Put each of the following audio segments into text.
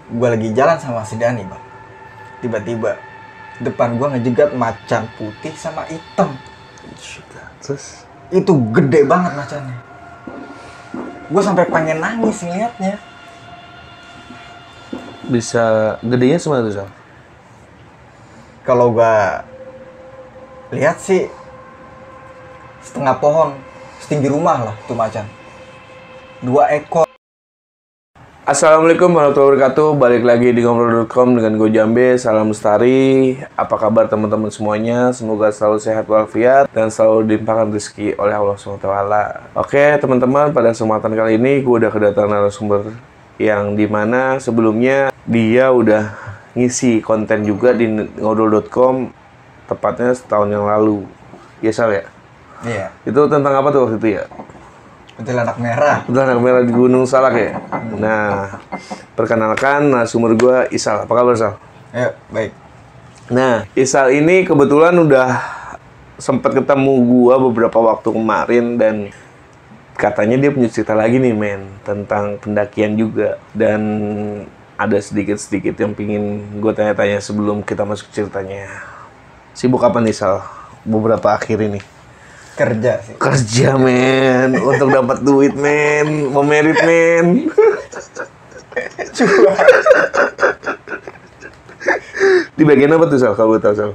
gue lagi jalan sama si Dani bang, tiba-tiba depan gue ngejegat macan putih sama hitam. Terus? Itu gede banget macannya. Gue sampai pengen nangis ngeliatnya. Bisa gedenya semua tuh, Sal? Kalau gue lihat sih setengah pohon, setinggi rumah lah tuh macan. 2 ekor. Assalamualaikum warahmatullahi wabarakatuh. Balik lagi di ngobrol.com dengan gue Jambe. Salam lestari. Apa kabar teman-teman semuanya? Semoga selalu sehat walafiat dan selalu dilimpahkan rezeki oleh Allah SWT. Oke teman-teman, pada kesempatan kali ini gue udah kedatangan narasumber yang dimana sebelumnya dia udah ngisi konten juga di ngobrol.com, tepatnya setahun yang lalu. Ya Sal ya? Iya. Itu tentang apa tuh waktu itu ya? Kuntilanak merah. Kuntilanak merah di Gunung Salak ya? Nah, perkenalkan narasumber gue Isal. Apa kabar Sal? Ya, baik. Nah, Isal ini kebetulan udah sempat ketemu gue beberapa waktu kemarin dan katanya dia punya cerita lagi nih men, tentang pendakian juga. Dan ada sedikit-sedikit yang pingin gue tanya-tanya sebelum kita masuk ceritanya. Sibuk apa nih Sal? Beberapa akhir ini? Kerja sih. Kerja men, untuk dapat duit men, mau merit men. Cuma Di bagian apa tuh Sal, kalau tahu Sal?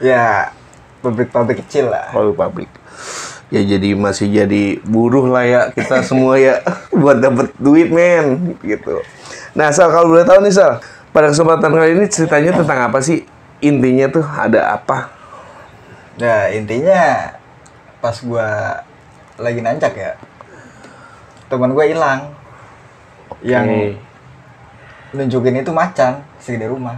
ya pabrik-pabrik kecil lah. Kalau pabrik. Ya jadi masih jadi buruh lah ya kita semua ya buat dapat duit men gitu. Nah Sal, kalau boleh tahu nih Sal, pada kesempatan kali ini ceritanya tentang apa sih? Intinya tuh ada apa? Nah intinya pas gue lagi nancak ya, teman gue hilang. Yang nunjukin itu macan segede rumah.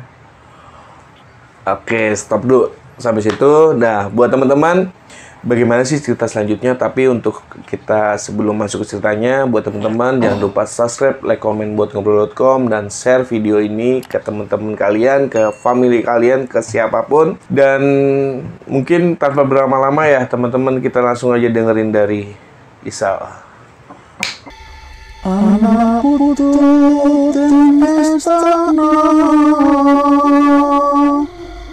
Oke, stop dulu sampai situ. Nah, buat teman-teman, bagaimana sih cerita selanjutnya? Tapi untuk kita sebelum masuk ke ceritanya, buat teman-teman jangan lupa subscribe, like, komen buat ngobrol.com dan share video ini ke teman-teman kalian, ke family kalian, ke siapapun. Dan mungkin tanpa berlama-lama ya, teman-teman, kita langsung aja dengerin dari Isal. Anak putu dan istana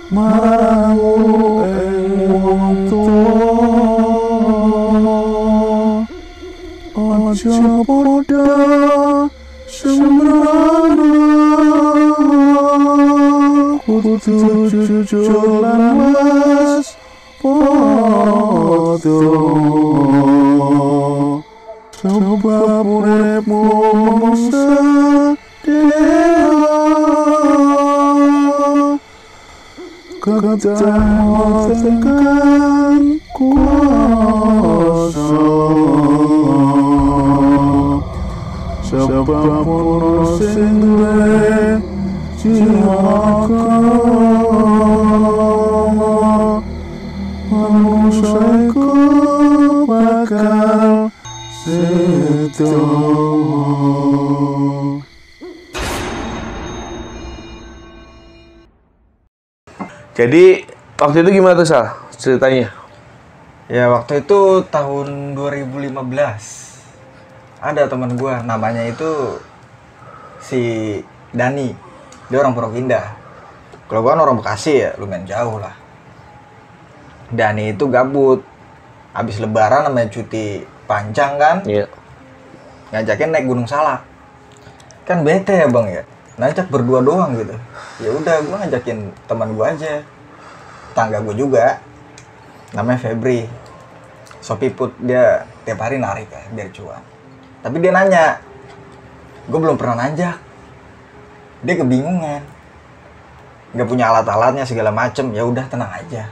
marahmu wong tuwa aja padha sembrana kudu jujur lan was padha. Sebab uripmu sedewa kedatangan kuasa. Sebab ono sing duwe jiwa manusia iku bakal seto. Jadi, waktu itu gimana tuh Sal ceritanya? Ya waktu itu tahun 2015 ada teman gue namanya itu si Dani. Dia orang Pondok Indah. Kalau gue kan orang Bekasi ya, lumayan jauh lah. Dani itu gabut. Habis lebaran namanya cuti panjang kan, Iya. ngajakin naik Gunung Salak. Kan bete ya bang ya, ngajak berdua doang gitu. Ya udah gue ngajakin teman gue aja, tangga gue juga, namanya Febri. Sopiput, dia tiap hari narik ya biar cuan. Tapi dia nanya, gue belum pernah nanjak. Dia kebingungan, nggak punya alat-alatnya segala macem. Ya udah tenang aja,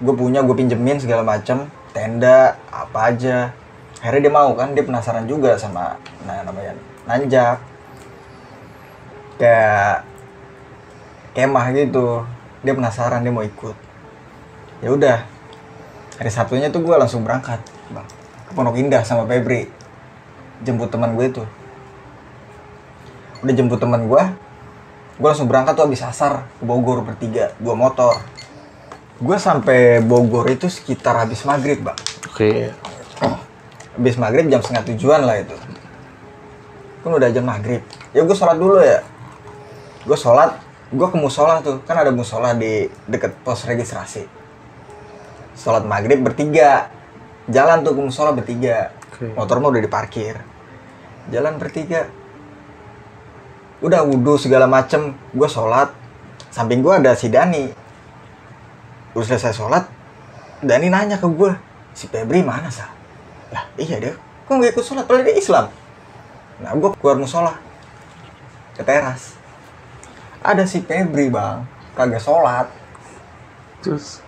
gue punya, gue pinjemin segala macem, tenda apa aja. Akhirnya dia mau kan, dia penasaran juga sama namanya nanjak, kayak kemah gitu. Dia penasaran, dia mau ikut. Ya udah, hari Sabtunya tuh gue langsung berangkat bang ke Pondok Indah sama Febri, jemput teman gue itu. Udah jemput teman gue langsung berangkat tuh habis asar ke Bogor bertiga, 2 motor. Gue sampai Bogor itu sekitar habis maghrib bang. Oke. Habis maghrib jam 6:30 lah itu. Kan udah jam maghrib. Ya gue sholat dulu ya. Gue sholat, gue ke musola tuh, kan ada musola di deket pos registrasi. Sholat maghrib bertiga, jalan tuh ke musola bertiga. Motor mah udah diparkir, jalan bertiga. Udah wudhu segala macem, gue sholat. Samping gue ada si Dani. Udah selesai sholat, Dani nanya ke gue, si Febri mana sah? Lah iya deh, kok nggak ikut sholat? Padahal dia Islam. Nah gue keluar musola ke teras. Ada si Febri bang, kagak sholat. Terus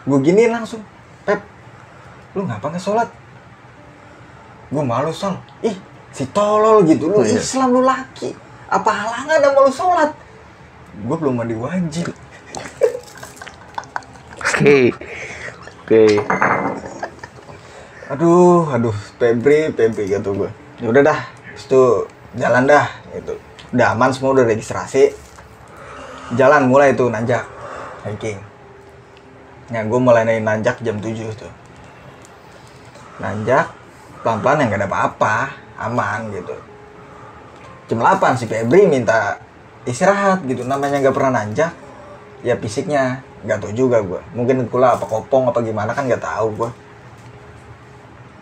Gue giniin langsung, Pep, lu ngapa nggak sholat? Gue malu Sal. Ih, si tolol gitu, lu Iya. Islam lu laki. Apa halangan sama lu sholat? Gue belum mandi wajib. Oke. Aduh, Febri gitu gue. Ya udah dah, itu jalan dah, gitu. Udah aman semua, udah registrasi. Jalan mulai tuh nanjak, hiking. Nah, gue mulai nanjak jam 7 tuh. Nanjak, pelan-pelan yang gak ada apa-apa, aman gitu. Jam 8 si Febri minta istirahat gitu, namanya gak pernah nanjak. Ya fisiknya, gak tau juga gue. Mungkin pula apa kopong apa gimana kan gak tahu gue.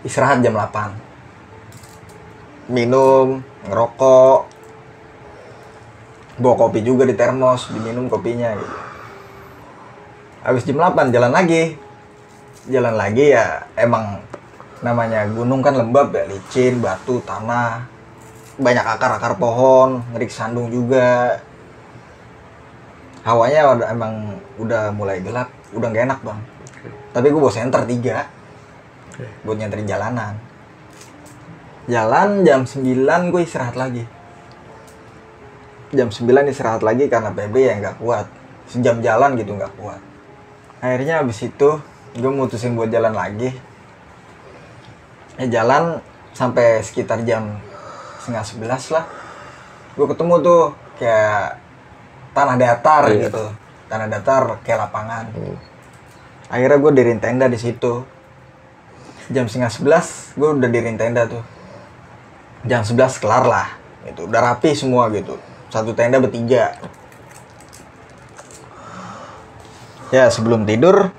Istirahat jam 8. Minum, ngerokok. Bawa kopi juga di termos, diminum kopinya gitu. Habis jam 8 jalan lagi. Jalan lagi ya emang namanya gunung kan lembab ya, licin, batu, tanah. Banyak akar-akar pohon, ngerik sandung juga. Hawanya emang udah mulai gelap, udah gak enak bang. Tapi gue bawa senter 3 buat nyanterin jalanan. Jalan jam 9 gue istirahat lagi. Jam 9 istirahat lagi karena Febri ya nggak kuat. Sejam jalan gitu nggak kuat. Akhirnya abis itu gue mutusin buat jalan lagi. Jalan sampai sekitar jam 10:30 lah. Gue ketemu tuh kayak tanah datar gitu. Tanah datar kayak lapangan. Akhirnya gue diriin tenda di situ. Jam 10:30 gue udah diriin tenda tuh. Jam 11 kelar lah. Gitu. Udah rapi semua gitu. Satu tenda bertiga. Ya sebelum tidur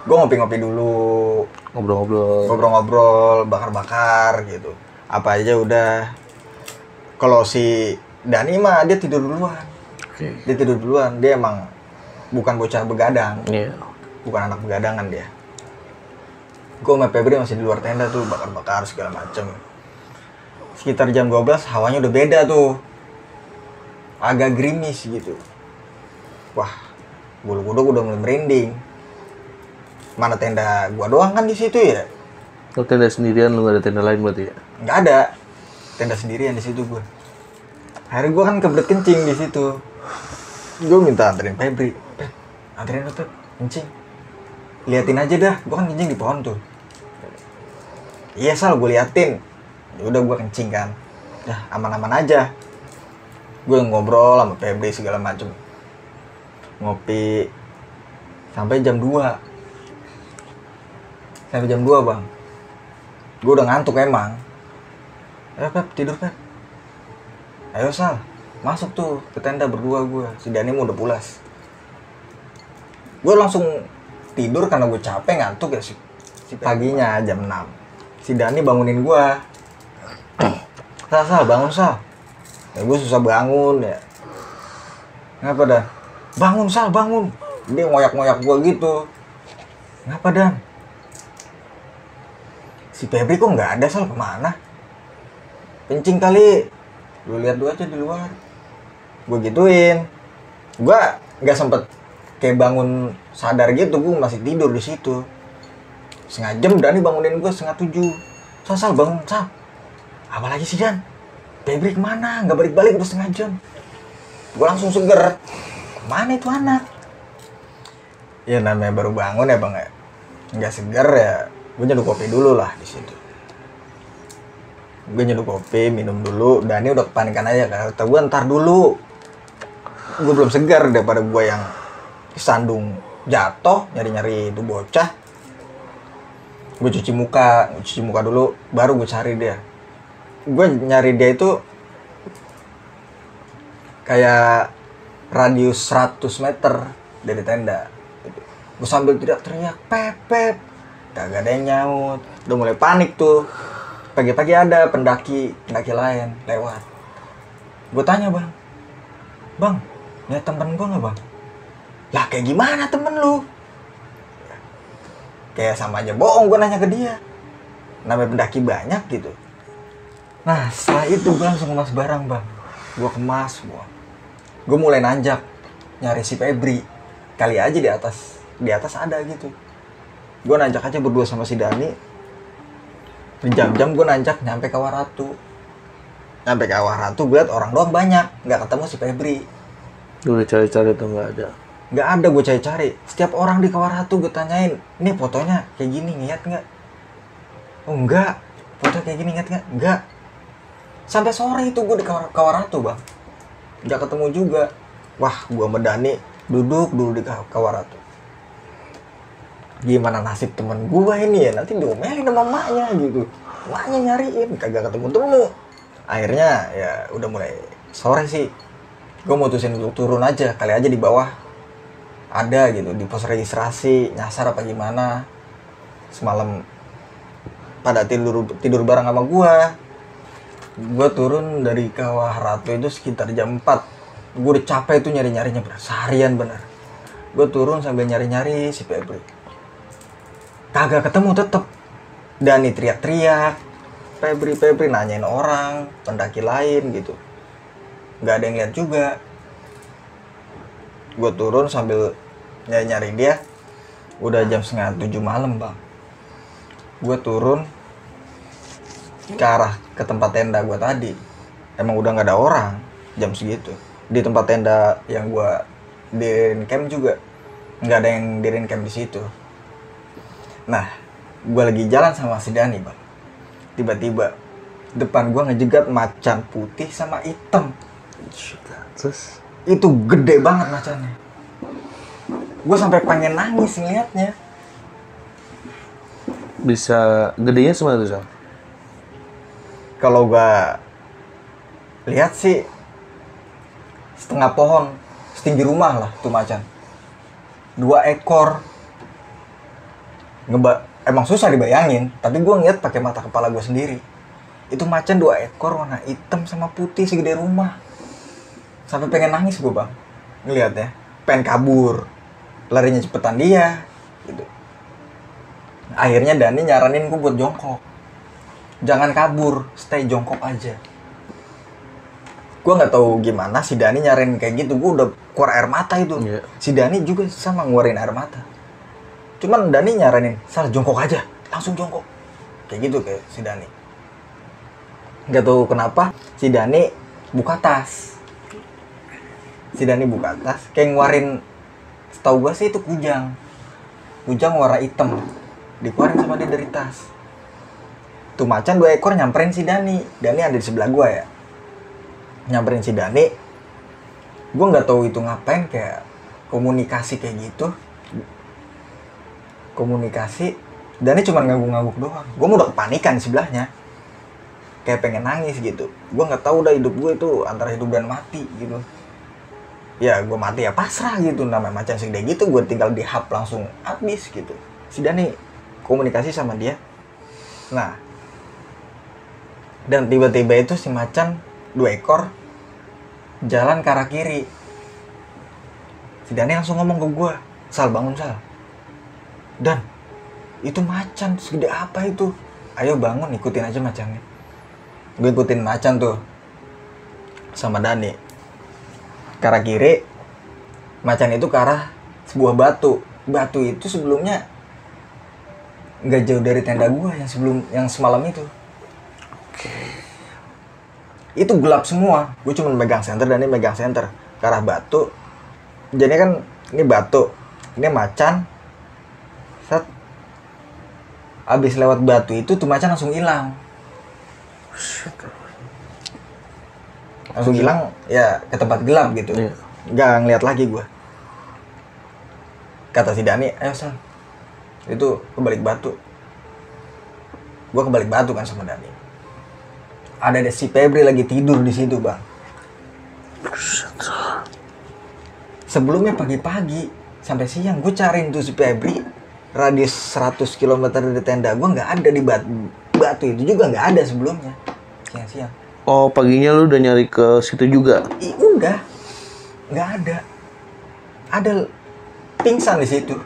gue ngopi-ngopi dulu, ngobrol-ngobrol, bakar-bakar gitu. Apa aja udah. Kalau si Dani mah dia tidur duluan. Dia tidur duluan. Dia emang bukan bocah begadang. Bukan anak begadangan dia. Gue sama Febri masih di luar tenda tuh, bakar-bakar segala macem. Sekitar jam 12 hawanya udah beda tuh. Agak gerimis gitu. Wah, bulu kuduk udah mulai merinding. Mana tenda gua doang kan di situ ya? Lu tenda sendirian, lu gak ada tenda lain berarti ya? Nggak ada. Tenda sendirian di situ gua. Akhirnya gua kan kebelet kencing di situ. Gua minta anterin Febri. Pep, anterin lu Pep, kencing. Liatin aja dah, gua kan kencing di pohon tuh. Iya Sal, gua liatin. Ya udah gua kencing kan. Ya aman-aman aja. Gue ngobrol sama Febri segala macem. Ngopi sampai jam 2. Sampai jam 2 bang. Gue udah ngantuk emang. Ayo Pep, tidur Pep. Ayo Sal, masuk tuh ke tenda berdua gue. Si Dani mau udah pulas. Gue langsung tidur karena gue capek ngantuk ya. Si paginya jam 6. Si Dani bangunin gue. Sal, bangun Sal. Ya gue susah bangun ya. Ngapa Dan? Bangun Sal, bangun. Dia ngoyak-ngoyak gue gitu. Ngapa Dan? Si Febri kok nggak ada Sal, kemana? Kencing kali. Lu lihat dulu aja di luar. Gue gituin. Gue nggak sempet kayak bangun sadar gitu. Gue masih tidur di situ. Setengah jam Dani bangunin gue 6:30. Sal bangun Sal. Apa lagi sih Dan? Febri kemana? Nggak balik-balik udah setengah jam. Gue langsung seger. Kemana itu anak? Ya namanya baru bangun ya bang ya. Nggak seger ya. Gue nyeduh kopi dulu lah di situ. Gue nyeduh kopi, minum dulu. Dani udah kepanikan aja. Kata gue ntar dulu. Gue belum segar daripada gue yang sandung jatuh nyari-nyari itu bocah. Gue cuci muka dulu. Baru gue cari dia. Gue nyari dia itu kayak radius 100 meter dari tenda. Gue sambil teriak-teriak, Pep, Pep. Kagak ada yang nyaut. Udah mulai panik tuh. Pagi-pagi ada pendaki lain lewat. Gue tanya, Bang, lihat temen gue nggak, Bang? Lah kayak gimana temen lu? Kayak sama aja bohong gue nanya ke dia. Namanya pendaki banyak gitu. Nah setelah itu gue langsung kemas barang, Bang. Gue kemas semua. Gue mulai nanjak nyari si Febri. Kali aja di atas ada gitu. Gue nanjak aja berdua sama si Dani. Berjam-jam gue nanjak nyampe Kawah Ratu. Nyampe Kawah Ratu gue liat orang doang banyak, nggak ketemu si Febri. Udah cari-cari tuh nggak ada. Nggak ada, gue cari-cari. Setiap orang di Kawah Ratu gue tanyain, ini fotonya kayak gini, ngeliat nggak? Oh enggak, foto kayak gini, ngeliat nggak? Enggak. Sampai sore itu gue di Kawah Ratu, Bang. Nggak ketemu juga. Wah, gue sama Dani duduk dulu di Kawah Ratu. Gimana nasib temen gue ini ya? Nanti diomelin sama emaknya gitu. Emaknya nyariin, kagak ketemu-temu. Akhirnya ya udah mulai sore sih. Gue mutusin untuk turun aja, kali aja di bawah ada gitu, di pos registrasi, nyasar apa gimana. Semalam pada tidur bareng sama gue turun dari Kawah Ratu itu sekitar jam 4. Gue udah capek tuh nyari-nyarinya seharian bener. Gue turun sambil nyari-nyari si Febri. Kagak ketemu tetep. Dani teriak-teriak, Febri nanyain orang, pendaki lain gitu. Gak ada yang lihat juga. Gue turun sambil nyari-nyari dia. Udah jam 6:30 malam, Bang. Gue turun ke tempat tenda gue tadi. Emang udah nggak ada orang jam segitu. Di tempat tenda yang gue diriin camp juga nggak ada yang diriin camp di situ. Nah, gue lagi jalan sama si Dani, Bang. Tiba-tiba depan gue ngejegat macan putih sama hitam. Terus Itu gede banget macannya. Gue sampai pengen nangis ngeliatnya. bisa gedenya semua tuh, Sal? Kalau gua lihat sih setengah pohon, setinggi rumah lah tuh macan. 2 ekor. Emang susah dibayangin, tapi gua ngeliat pakai mata kepala gua sendiri. Itu macan 2 ekor warna hitam sama putih segede rumah. Sampai pengen nangis gua, Bang. Ngeliatnya, pengen kabur. Larinya cepetan dia gitu. Akhirnya Dani nyaranin gua buat jongkok. Jangan kabur, stay jongkok aja. Gue nggak tahu gimana si Dani nyaranin kayak gitu, gue udah keluar air mata itu. Yeah. Si Dani juga sama ngeluarin air mata. Cuman Dani nyaranin, Sal jongkok aja, langsung jongkok. Kayak gitu kayak si Dani. Nggak tahu kenapa si Dani buka tas. Si Dani buka tas, kayak ngeluarin, setahu gue sih itu kujang. Kujang warna hitam, dikeluarin sama dia dari tas. Tuh macan 2 ekor nyamperin si Dani. Dani ada di sebelah gua ya. Nyamperin si Dani. Gua nggak tahu itu ngapain, kayak komunikasi kayak gitu. Komunikasi. Dani cuma ngangguk-ngangguk doang. Gua udah kepanikan di sebelahnya. Kayak pengen nangis gitu. Gua nggak tahu udah hidup gue itu antara hidup dan mati gitu. Ya gua mati ya pasrah gitu. Namanya macan segede gitu, gua tinggal dihap langsung habis gitu. Si Dani komunikasi sama dia. Nah, dan tiba-tiba itu si macan 2 ekor jalan ke arah kiri. Si Dani langsung ngomong ke gue, Sal bangun Sal. Dan itu macan segede apa itu? Ayo bangun, ikutin aja macannya. Gue ikutin macan tuh sama Dani ke arah kiri. Macan itu ke arah sebuah batu. Batu itu sebelumnya nggak jauh dari tenda gue yang semalam itu. Itu gelap semua. Gue cuma megang senter dan ini megang senter ke arah batu. Jadi kan ini batu, ini macan. Set. Abis lewat batu itu tuh macan langsung hilang. Langsung hilang ya ke tempat gelap gitu. Iya. Nggak ngeliat lagi gue. Kata si Dani, ayo Sal. Itu kebalik batu. Gue kebalik batu kan sama Dani. Ada si Febri lagi tidur di situ, Bang. Sebelumnya pagi-pagi sampai siang gue cariin tuh si Febri, radius 100 km dari tenda gue nggak ada di batu itu juga nggak ada sebelumnya, siang-siang. Oh, paginya lu udah nyari ke situ juga? Udah, nggak ada. Ada pingsan di situ.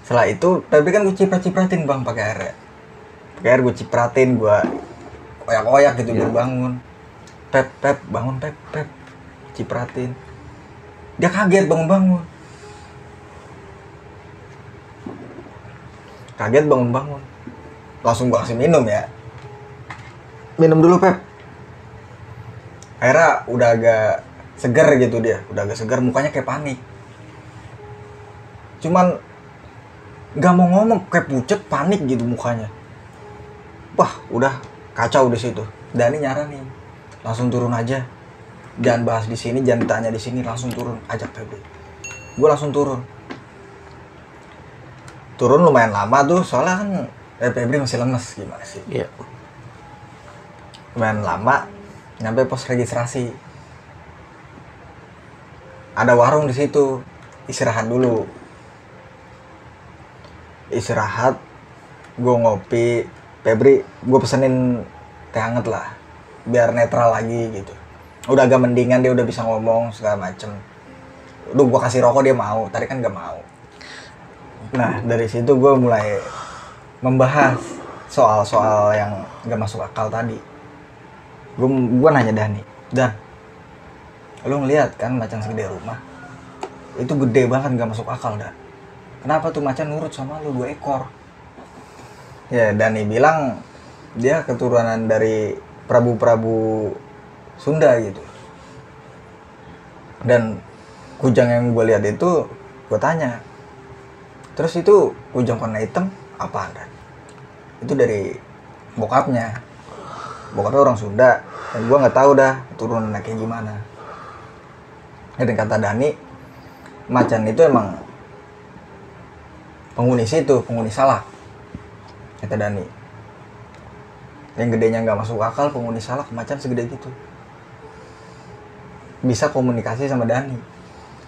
Setelah itu, tapi kan gue ciprat-cipratin bang pakai air. Pakai air gue cipratin, gue oyak-oyak gitu biar bangun. Pep, bangun Pep, cipratin. Dia kaget bangun-bangun. Kaget bangun-bangun. Langsung gue kasih minum ya. Minum dulu Pep. Akhirnya udah agak segar gitu dia, udah agak segar, mukanya kayak panik. Cuman nggak mau ngomong, kayak pucet, panik gitu mukanya. Wah, udah kacau di situ. Dani nyaranin, langsung turun aja. Jangan bahas di sini, jangan ditanya di sini, langsung turun, ajak Febri. Gue langsung turun. Turun lumayan lama tuh, soalnya kan Febri masih lemes gimana sih? Iya. Lumayan lama. Nyampe pos registrasi, ada warung di situ, istirahat dulu. Istirahat, gue ngopi, Febri, gue pesenin teh hangat lah, biar netral lagi gitu. Udah agak mendingan, dia udah bisa ngomong segala macem. Udah gue kasih rokok dia mau, tadi kan gak mau. Nah dari situ gue mulai membahas soal-soal yang gak masuk akal tadi. Gue nanya Dani, Dan, lu ngeliat kan macan segede rumah? Itu gede banget, gak masuk akal, Dan. Kenapa tuh macan nurut sama lu 2 ekor? Ya, Dani bilang dia keturunan dari prabu-prabu Sunda gitu. Dan kujang yang gue lihat itu, gue tanya, terus itu kujang warna hitam apaan, Dan? Itu dari bokapnya. Bokapnya orang Sunda, dan gue nggak tahu dah turunannya kayak gimana. Dan kata Dani, macan itu emang penghuni situ, penghuni Salak. Kata Dani, yang gedenya nggak masuk akal, penghuni Salak, macan segede gitu. Bisa komunikasi sama Dani,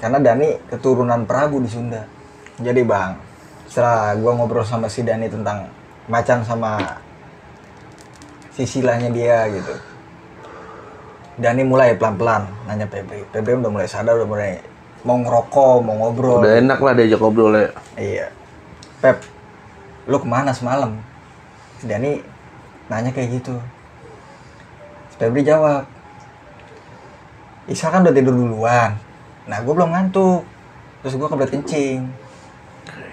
karena Dani keturunan Prabu di Sunda. Jadi bang, setelah gue ngobrol sama si Dani tentang macan sama sisilahnya dia gitu, Dani mulai pelan-pelan nanya Febri. Febri udah mulai sadar, udah mulai mau ngerokok, mau ngobrol. Udah enak lah diajak ngobrol ya. Iya. Pep, lu kemana semalam? Si Dani nanya kayak gitu. Si Febri jawab, Isal kan udah tidur duluan. Nah gue belum ngantuk. Terus gue kebelet kencing.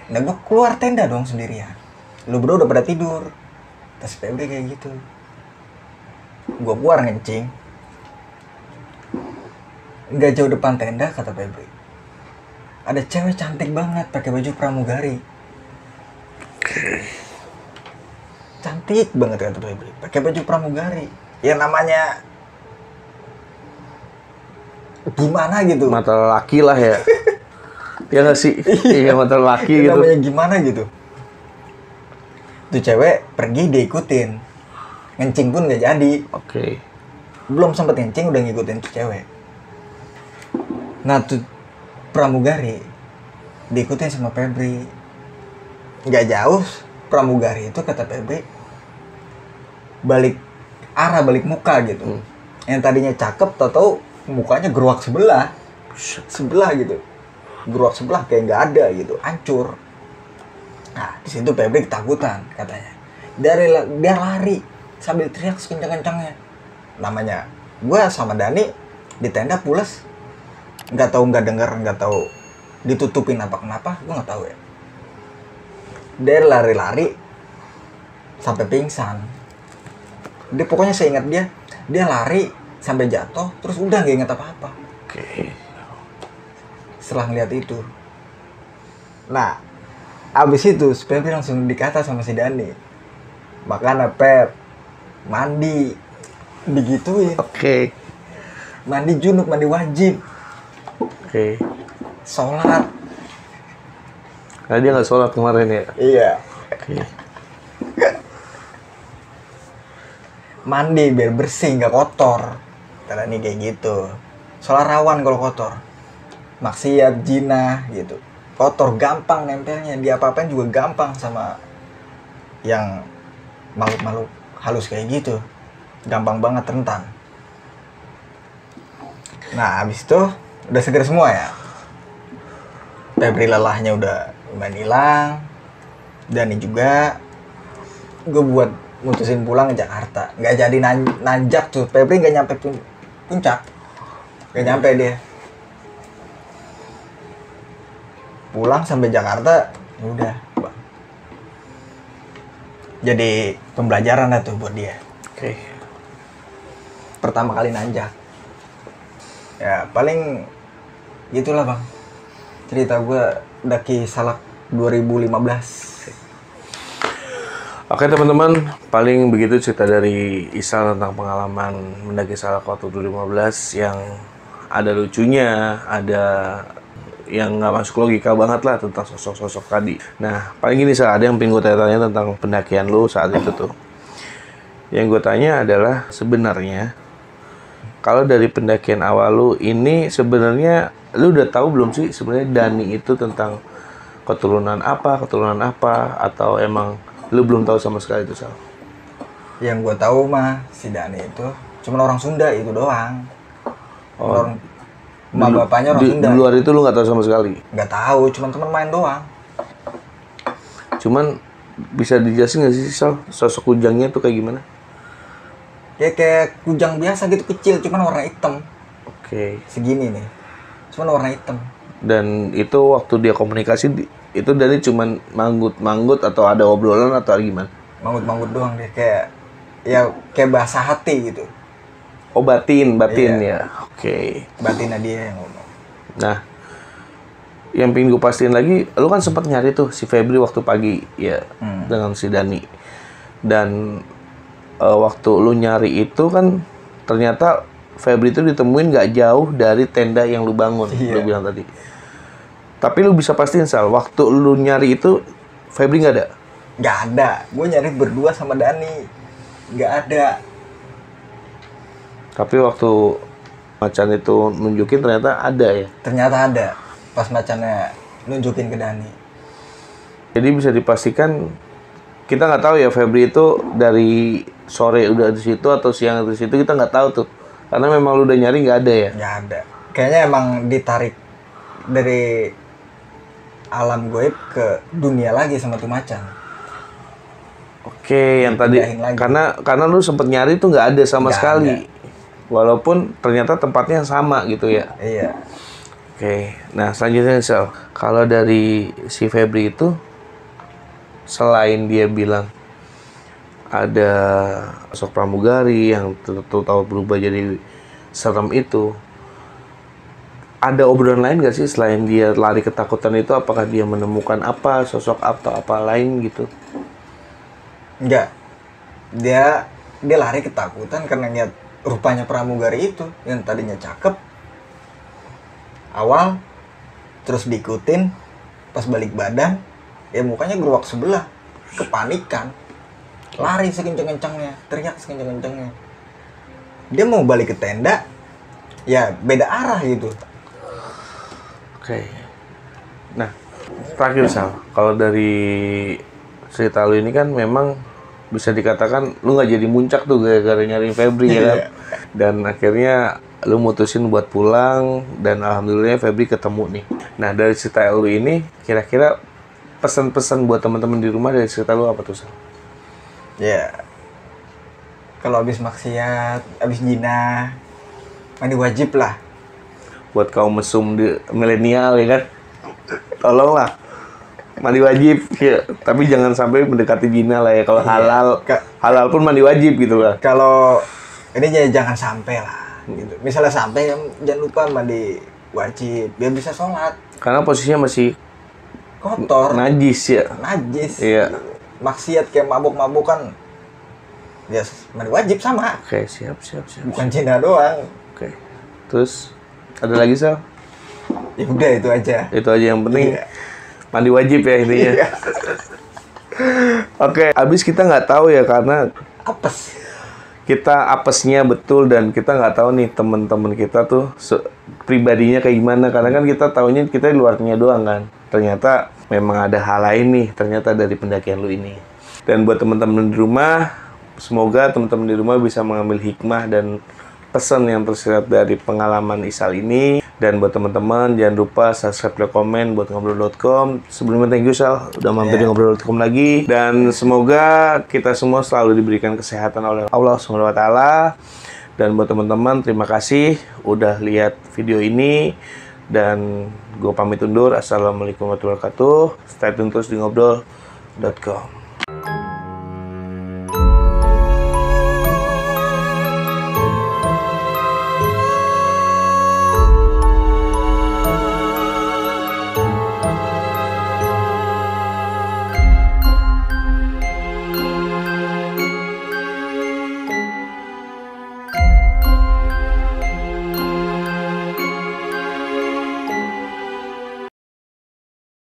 Nah gue keluar tenda dong sendirian. Lu berdua udah pada tidur. Terus Febri kayak gitu. Gue keluar ngencing, nggak jauh depan tenda, kata Febri, ada cewek cantik banget pakai baju pramugari. Cantik banget kata Febri, pakai baju pramugari. Ya namanya gimana gitu, Mata laki lah ya. Ya nggak sih? Iya, mata laki gitu. namanya gimana gitu. Tuh cewek pergi diikutin, ngencing pun nggak jadi. Oke. Belum sempet ngencing udah ngikutin tuh cewek. Nah tuh pramugari diikutin sama Febri. Nggak jauh pramugari itu, kata Febri, balik muka gitu. Yang tadinya cakep, tau-tau mukanya geruak sebelah gitu. Geruak sebelah kayak nggak ada gitu, hancur. Nah di situ Febri ketakutan katanya. Dia lari sambil teriak sekencang-kencangnya. Namanya gue sama Dani di tenda pules, nggak tahu ditutupin apa kenapa, gue nggak tahu ya. Dia lari-lari sampai pingsan. Dia pokoknya saya ingat dia lari sampai jatuh, terus udah nggak ingat apa-apa. Oke. Setelah ngeliat itu, nah abis itu Febri langsung dikata sama si Dani, makanya Pep mandi, digituin. Oke. Mandi junub, mandi wajib, Oke. sholat. Karena dia nggak sholat kemarin ya. Iya. Oke. Mandi biar bersih, nggak kotor. Karena ini kayak gitu. soalnya rawan kalau kotor. Maksiat, zina gitu. Kotor, gampang nempelnya. Dia apa-apain juga gampang sama yang makhluk-makhluk halus kayak gitu. Gampang banget rentan. Nah, habis itu udah seger semua ya. Febri lelahnya udah lumayan hilang. Dani juga. Gue buat mutusin pulang ke Jakarta. Nggak jadi nanjak tuh. Febri nggak nyampe puncak. Nggak nyampe dia. Pulang sampai Jakarta, ya udah, Bang. Jadi pembelajaran lah tuh buat dia. Oke. Pertama kali nanjak. Ya paling gitulah Bang. Cerita gue daki Salak 2015. Oke teman-teman, paling begitu cerita dari Isal tentang pengalaman mendaki Salak waktu 2015 yang ada lucunya, ada yang nggak masuk logika banget lah tentang sosok-sosok tadi. Nah, paling gini ada yang pengen gue tanya tentang pendakian lu saat itu tuh. Yang gue tanya adalah sebenarnya kalau dari pendakian awal lu ini sebenarnya lu udah tahu belum sih sebenarnya Dani itu tentang keturunan apa atau emang lu belum tahu sama sekali itu Sal? Yang gue tahu mah si Dani itu cuma orang Sunda itu doang. Orang bapaknya orang Sunda. Di luar itu lu nggak tahu sama sekali? Nggak tahu, cuma teman main doang. Cuman bisa dijelasin nggak sih Sal, sosok kujangnya tuh kayak gimana? Ya kayak kujang biasa gitu kecil, cuman warna hitam. Oke. Segini nih, cuman warna hitam. Dan itu waktu dia komunikasi itu dari cuman manggut atau ada obrolan atau gimana? Manggut doang dia kayak bahasa hati gitu. Oh batin Iya. Ya. Oke. Batinnya dia yang ngomong. Nah, yang pengen gue pastiin lagi, lu kan sempat nyari tuh si Febri waktu pagi ya dengan si Dani. Dan waktu lu nyari itu kan ternyata Febri itu ditemuin nggak jauh dari tenda yang lu bangun, Iya. lu bilang tadi. Tapi lu bisa pastiin Sal, waktu lu nyari itu Febri nggak ada? Nggak ada. Gue nyari berdua sama Dani. Nggak ada. Tapi waktu macan itu nunjukin ternyata ada ya? Ternyata ada. Pas macannya nunjukin ke Dani. Jadi bisa dipastikan kita nggak tahu ya Febri itu dari sore udah di situ atau siang di situ, kita nggak tahu tuh. Karena memang lu udah nyari nggak ada ya? Nggak ada. Kayaknya emang ditarik dari alam goib ke dunia lagi sama tuh macan. Oke, yang tadi Dipindahin lagi. karena lu sempet nyari tuh nggak ada sama Nggak sekali. ada. Walaupun ternyata tempatnya sama gitu ya. Iya. Oke, nah selanjutnya Sal, kalau dari si Febri itu selain dia bilang ada sosok pramugari yang tahu berubah jadi serem itu, ada obrolan lain gak sih selain dia lari ketakutan itu? Apakah dia menemukan apa sosok atau apa lain gitu? Enggak. Dia lari ketakutan karena lihat rupanya pramugari itu yang tadinya cakep. Awal terus diikutin, pas balik badan ya mukanya geruak sebelah, kepanikan. Lari sekenceng-kencengnya, teriak sekenceng-kencengnya. Dia mau balik ke tenda, ya beda arah gitu. Oke. Nah, terakhir Sal, kalau dari cerita lu ini kan memang bisa dikatakan lu nggak jadi muncak tuh gara-gara nyari Febri ya kan? Dan akhirnya lu mutusin buat pulang dan alhamdulillah Febri ketemu nih. Nah, dari cerita lu ini kira-kira pesan-pesan buat teman-teman di rumah dari cerita lu apa tuh Sal? Ya, kalau habis maksiat, habis zina, mandi wajib lah. Buat kaum mesum di milenial ya kan, tolonglah mandi wajib ya, tapi jangan sampai mendekati zina lah ya. Kalau halal pun mandi wajib gitu lah. Kalau ini jangan sampai lah gitu. Misalnya sampai jangan lupa mandi wajib biar bisa sholat. Karena posisinya masih Kotor, najis ya. najis. Iya. Maksiat kayak mabuk-mabuk kan. Ya mandi wajib sama. Oke, siap. Bukan zina doang. Oke. Terus ada lagi Sal? Ya udah itu aja. Itu aja yang penting. Iya. Mandi wajib ya intinya. Iya. Oke, abis kita nggak tahu ya karena Apes. kita apesnya betul dan kita nggak tahu nih teman-teman kita tuh pribadinya kayak gimana, karena kan kita taunya kita di luarnya doang kan. Ternyata memang ada hal lain nih ternyata dari pendakian lu ini. Dan buat teman-teman di rumah, semoga teman-teman di rumah bisa mengambil hikmah dan pesan yang tersirat dari pengalaman Isal ini. Dan buat teman-teman jangan lupa subscribe, like, komen buat ngobrol.com. Sebelumnya thank you Sal udah mampir di ngobrol.com lagi, dan semoga kita semua selalu diberikan kesehatan oleh Allah SWT. Dan buat teman-teman terima kasih udah lihat video ini, dan gue pamit undur. Assalamualaikum warahmatullahi wabarakatuh. Stay tune terus di ngobrol.com.